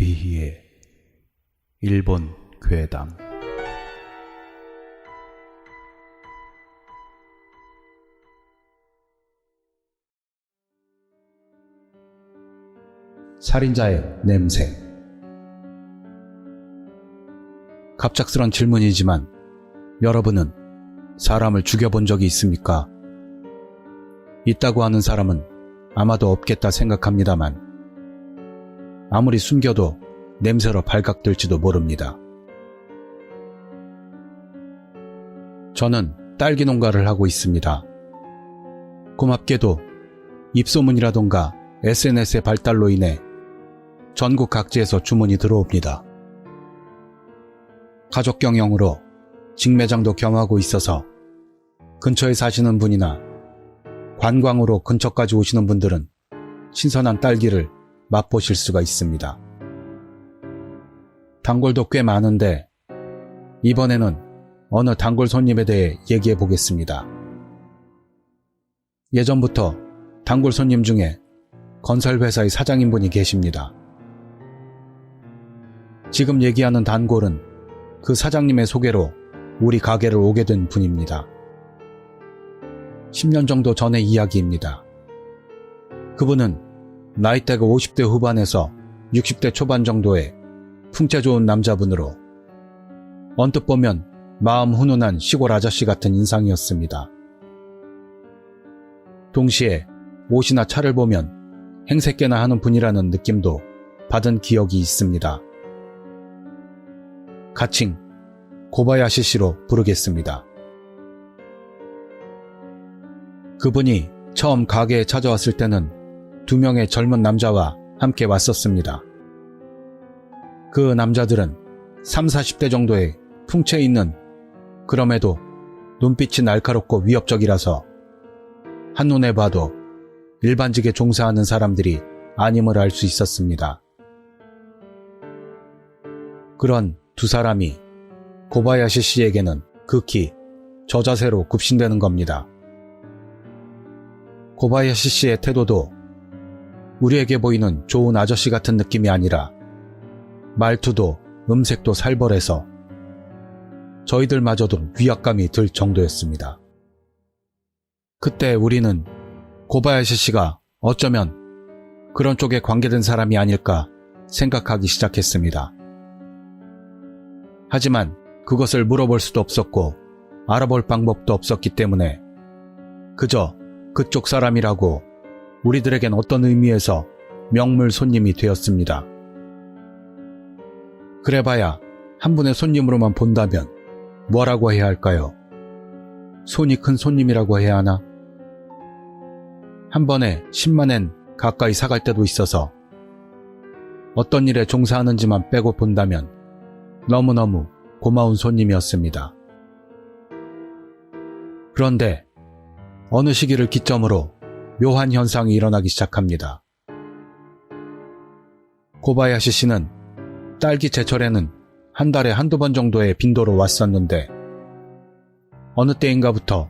귀희의 일본 괴담. 살인자의 냄새. 갑작스런 질문이지만 여러분은 사람을 죽여본 적이 있습니까? 있다고 하는 사람은 아마도 없겠다 생각합니다만 아무리 숨겨도 냄새로 발각될지도 모릅니다. 저는 딸기 농가를 하고 있습니다. 고맙게도 입소문이라던가 SNS의 발달로 인해 전국 각지에서 주문이 들어옵니다. 가족 경영으로 직매장도 겸하고 있어서 근처에 사시는 분이나 관광으로 근처까지 오시는 분들은 신선한 딸기를 맛보실 수가 있습니다. 단골도 꽤 많은데 이번에는 어느 단골 손님에 대해 얘기해 보겠습니다. 예전부터 단골 손님 중에 건설회사의 사장님분이 계십니다. 지금 얘기하는 단골은 그 사장님의 소개로 우리 가게를 오게 된 분입니다. 10년 정도 전의 이야기입니다. 그분은 나이대가 50대 후반에서 60대 초반 정도의 풍채 좋은 남자분으로 언뜻 보면 마음 훈훈한 시골 아저씨 같은 인상이었습니다. 동시에 옷이나 차를 보면 행색계나 하는 분이라는 느낌도 받은 기억이 있습니다. 가칭 고바야시 씨로 부르겠습니다. 그분이 처음 가게에 찾아왔을 때는 2명의 젊은 남자와 함께 왔었습니다. 그 남자들은 30, 40대 정도의 풍채 있는, 그럼에도 눈빛이 날카롭고 위협적이라서 한눈에 봐도 일반직에 종사하는 사람들이 아님을 알 수 있었습니다. 그런 두 사람이 고바야시 씨에게는 극히 저자세로 굽신되는 겁니다. 고바야시 씨의 태도도 우리에게 보이는 좋은 아저씨 같은 느낌이 아니라 말투도 음색도 살벌해서 저희들마저도 위압감이 들 정도였습니다. 그때 우리는 고바야시 씨가 어쩌면 그런 쪽에 관계된 사람이 아닐까 생각하기 시작했습니다. 하지만 그것을 물어볼 수도 없었고 알아볼 방법도 없었기 때문에 그저 그쪽 사람이라고 우리들에겐 어떤 의미에서 명물 손님이 되었습니다. 그래봐야 한 분의 손님으로만 본다면 뭐라고 해야 할까요? 손이 큰 손님이라고 해야 하나? 한 번에 10만엔 가까이 사갈 때도 있어서 어떤 일에 종사하는지만 빼고 본다면 너무너무 고마운 손님이었습니다. 그런데 어느 시기를 기점으로 묘한 현상이 일어나기 시작합니다. 고바야시 씨는 딸기 제철에는 한 달에 한두 번 정도의 빈도로 왔었는데 어느 때인가부터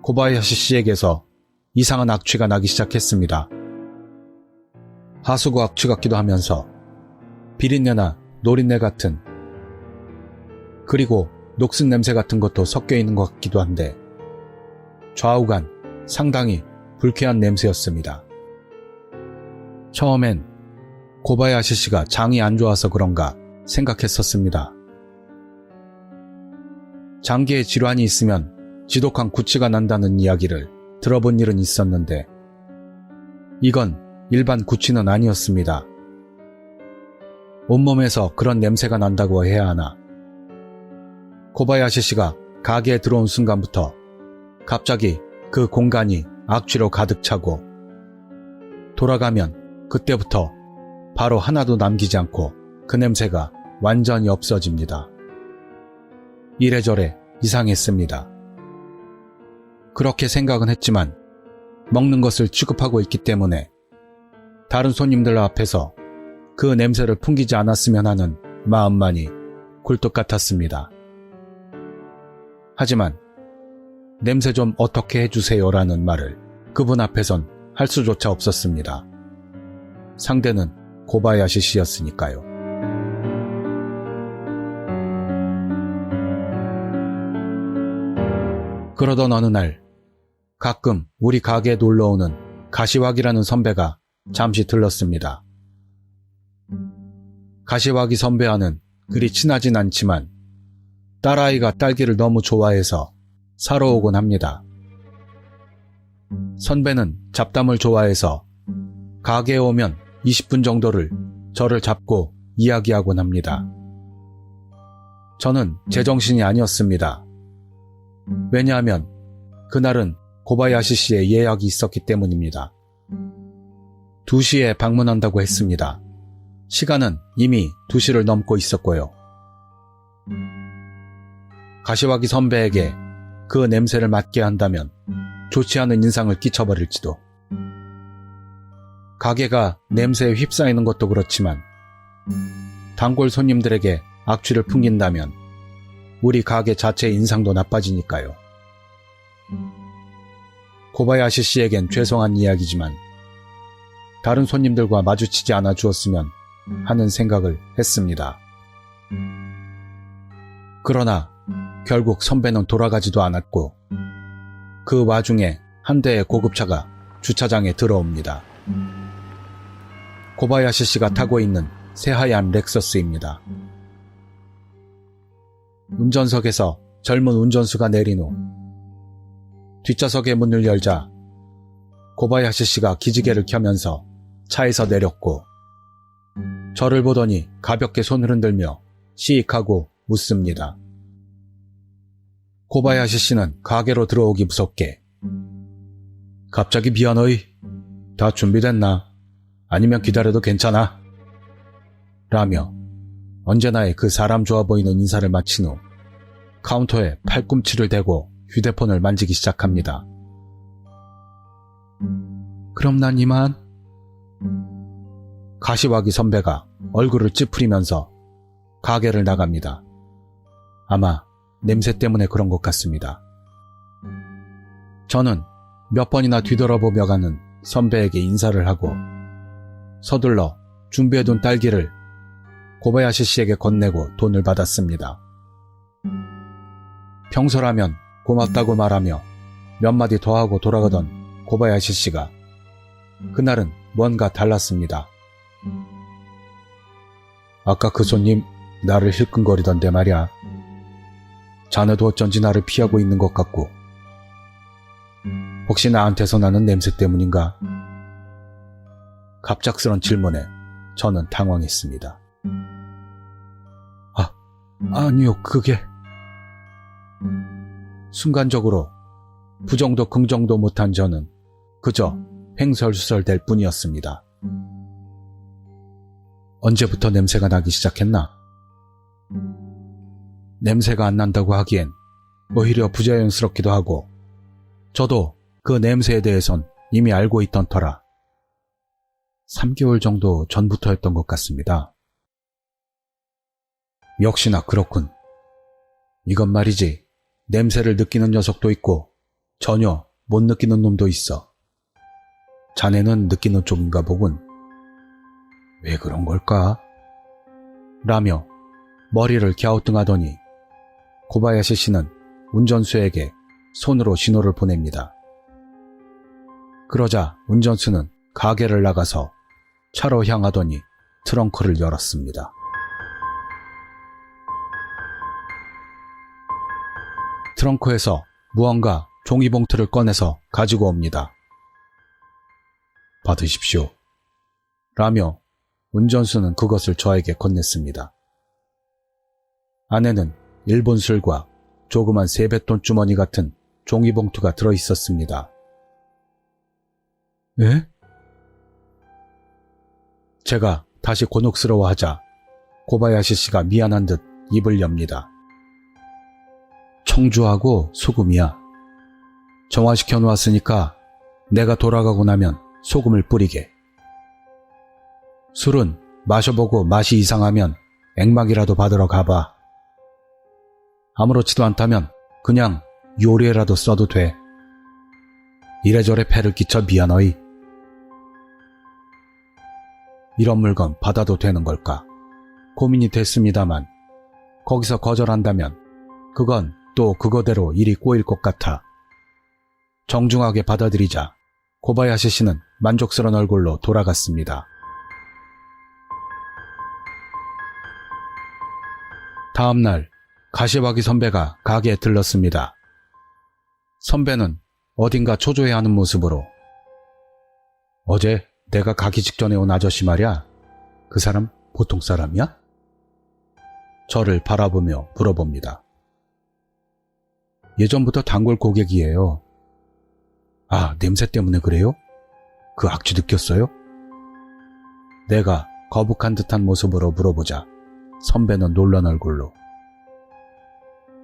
고바야시 씨에게서 이상한 악취가 나기 시작했습니다. 하수구 악취 같기도 하면서 비린내나 노린내 같은, 그리고 녹슨 냄새 같은 것도 섞여 있는 것 같기도 한데 좌우간 상당히 불쾌한 냄새였습니다. 처음엔 고바야시 씨가 장이 안 좋아서 그런가 생각했었습니다. 장기에 질환이 있으면 지독한 구취가 난다는 이야기를 들어본 일은 있었는데 이건 일반 구취는 아니었습니다. 온몸에서 그런 냄새가 난다고 해야 하나. 고바야시 씨가 가게에 들어온 순간부터 갑자기 그 공간이 악취로 가득 차고 돌아가면 그때부터 바로 하나도 남기지 않고 그 냄새가 완전히 없어집니다. 이래저래 이상했습니다. 그렇게 생각은 했지만 먹는 것을 취급하고 있기 때문에 다른 손님들 앞에서 그 냄새를 풍기지 않았으면 하는 마음만이 굴뚝 같았습니다. 하지만 냄새 좀 어떻게 해주세요라는 말을 그분 앞에선 할 수조차 없었습니다. 상대는 고바야시 씨였으니까요. 그러던 어느 날 가끔 우리 가게에 놀러오는 가시왁이라는 선배가 잠시 들렀습니다. 가시왁이 선배와는 그리 친하진 않지만 딸아이가 딸기를 너무 좋아해서 사러 오곤 합니다. 선배는 잡담을 좋아해서 가게에 오면 20분 정도를 저를 잡고 이야기하곤 합니다. 저는 제정신이 아니었습니다. 왜냐하면 그날은 고바야시 씨의 예약이 있었기 때문입니다. 2시에 방문한다고 했습니다. 시간은 이미 2시를 넘고 있었고요. 가시와기 선배에게 그 냄새를 맡게 한다면 좋지 않은 인상을 끼쳐버릴지도. 가게가 냄새에 휩싸이는 것도 그렇지만 단골 손님들에게 악취를 풍긴다면 우리 가게 자체의 인상도 나빠지니까요. 고바야시 씨에겐 죄송한 이야기지만 다른 손님들과 마주치지 않아 주었으면 하는 생각을 했습니다. 그러나 결국 선배는 돌아가지도 않았고 그 와중에 한 대의 고급차가 주차장에 들어옵니다. 고바야시 씨가 타고 있는 새하얀 렉서스입니다. 운전석에서 젊은 운전수가 내린 후 뒷좌석의 문을 열자 고바야시 씨가 기지개를 켜면서 차에서 내렸고 저를 보더니 가볍게 손을 흔들며 시익하고 웃습니다. 고바야시 씨는 가게로 들어오기 무섭게 갑자기 미안하이. 다 준비됐나? 아니면 기다려도 괜찮아? 라며 언제나의 그 사람 좋아 보이는 인사를 마친 후 카운터에 팔꿈치를 대고 휴대폰을 만지기 시작합니다. 그럼 난 이만. 가시와기 선배가 얼굴을 찌푸리면서 가게를 나갑니다. 아마 냄새 때문에 그런 것 같습니다. 저는 몇 번이나 뒤돌아보며 가는 선배에게 인사를 하고 서둘러 준비해둔 딸기를 고바야시 씨에게 건네고 돈을 받았습니다. 평소라면 고맙다고 말하며 몇 마디 더 하고 돌아가던 고바야시 씨가 그날은 뭔가 달랐습니다. 아까 그 손님 나를 힐끔거리던데 말이야. 자네도 어쩐지 나를 피하고 있는 것 같고 혹시 나한테서 나는 냄새 때문인가? 갑작스런 질문에 저는 당황했습니다. 아니요, 그게... 순간적으로 부정도 긍정도 못한 저는 그저 횡설수설될 뿐이었습니다. 언제부터 냄새가 나기 시작했나? 냄새가 안 난다고 하기엔 오히려 부자연스럽기도 하고 저도 그 냄새에 대해선 이미 알고 있던 터라 3개월 정도 전부터였던 것 같습니다. 역시나 그렇군. 이건 말이지 냄새를 느끼는 녀석도 있고 전혀 못 느끼는 놈도 있어. 자네는 느끼는 쪽인가 보군. 왜 그런 걸까? 라며 머리를 갸우뚱하더니 고바야시 씨는 운전수에게 손으로 신호를 보냅니다. 그러자 운전수는 가게를 나가서 차로 향하더니 트렁크를 열었습니다. 트렁크에서 무언가 종이봉투를 꺼내서 가지고 옵니다. 받으십시오. 라며 운전수는 그것을 저에게 건넸습니다. 안에는 일본 술과 조그만 세뱃돈 주머니 같은 종이봉투가 들어있었습니다. 에? 제가 다시 곤혹스러워하자 고바야시 씨가 미안한 듯 입을 엽니다. 청주하고 소금이야. 정화시켜 놓았으니까 내가 돌아가고 나면 소금을 뿌리게. 술은 마셔보고 맛이 이상하면 액막이라도 받으러 가봐. 아무렇지도 않다면 그냥 요리에라도 써도 돼. 이래저래 폐를 끼쳐 미안하이. 이런 물건 받아도 되는 걸까? 고민이 됐습니다만 거기서 거절한다면 그건 또 그거대로 일이 꼬일 것 같아 정중하게 받아들이자 고바야시 씨는 만족스러운 얼굴로 돌아갔습니다. 다음 날 가시와기 선배가 가게에 들렀습니다. 선배는 어딘가 초조해하는 모습으로 어제 내가 가기 직전에 온 아저씨 말이야. 그 사람 보통 사람이야? 저를 바라보며 물어봅니다. 예전부터 단골 고객이에요. 아, 냄새 때문에 그래요? 그 악취 느꼈어요? 내가 거북한 듯한 모습으로 물어보자 선배는 놀란 얼굴로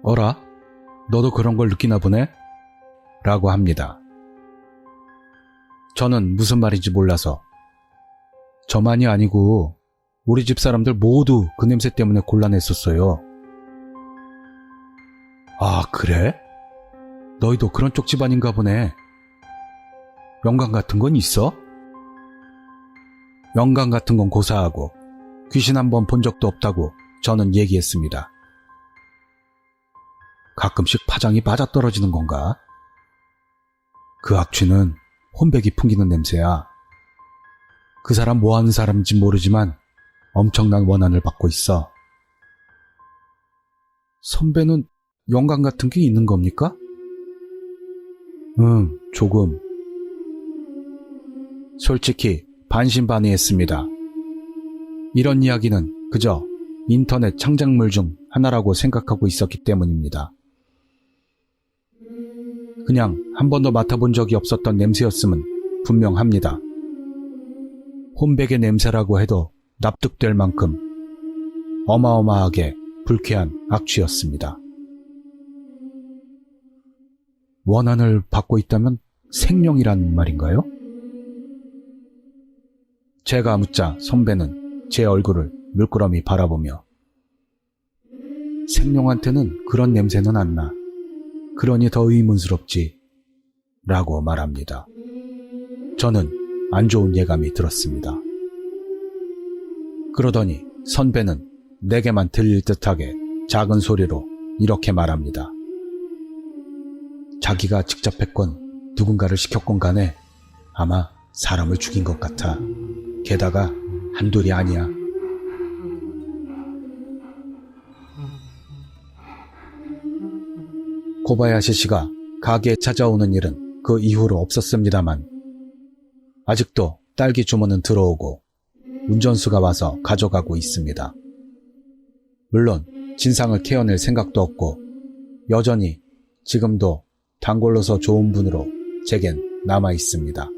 어라? 너도 그런 걸 느끼나 보네? 라고 합니다. 저는 무슨 말인지 몰라서 저만이 아니고 우리 집 사람들 모두 그 냄새 때문에 곤란했었어요. 아, 그래? 너희도 그런 쪽 집안인가 보네. 영감 같은 건 있어? 영감 같은 건 고사하고 귀신 한번 본 적도 없다고 저는 얘기했습니다. 가끔씩 파장이 맞아떨어지는 건가? 그 악취는 혼백이 풍기는 냄새야. 그 사람 뭐하는 사람인지 모르지만 엄청난 원한을 받고 있어. 선배는 영감 같은 게 있는 겁니까? 응, 조금. 솔직히 반신반의했습니다. 이런 이야기는 그저 인터넷 창작물 중 하나라고 생각하고 있었기 때문입니다. 그냥 한 번도 맡아본 적이 없었던 냄새였음은 분명합니다. 혼백의 냄새라고 해도 납득될 만큼 어마어마하게 불쾌한 악취였습니다. 원한을 받고 있다면 생명이란 말인가요? 제가 묻자 선배는 제 얼굴을 물끄러미 바라보며 생명한테는 그런 냄새는 안 나. 그러니 더 의문스럽지. 라고 말합니다. 저는 안 좋은 예감이 들었습니다. 그러더니 선배는 내게만 들릴 듯하게 작은 소리로 이렇게 말합니다. 자기가 직접 했건 누군가를 시켰건 간에 아마 사람을 죽인 것 같아. 게다가 한둘이 아니야. 고바야시 씨가 가게에 찾아오는 일은 그 이후로 없었습니다만 아직도 딸기 주문은 들어오고 운전수가 와서 가져가고 있습니다. 물론 진상을 캐어낼 생각도 없고 여전히 지금도 단골로서 좋은 분으로 제겐 남아 있습니다.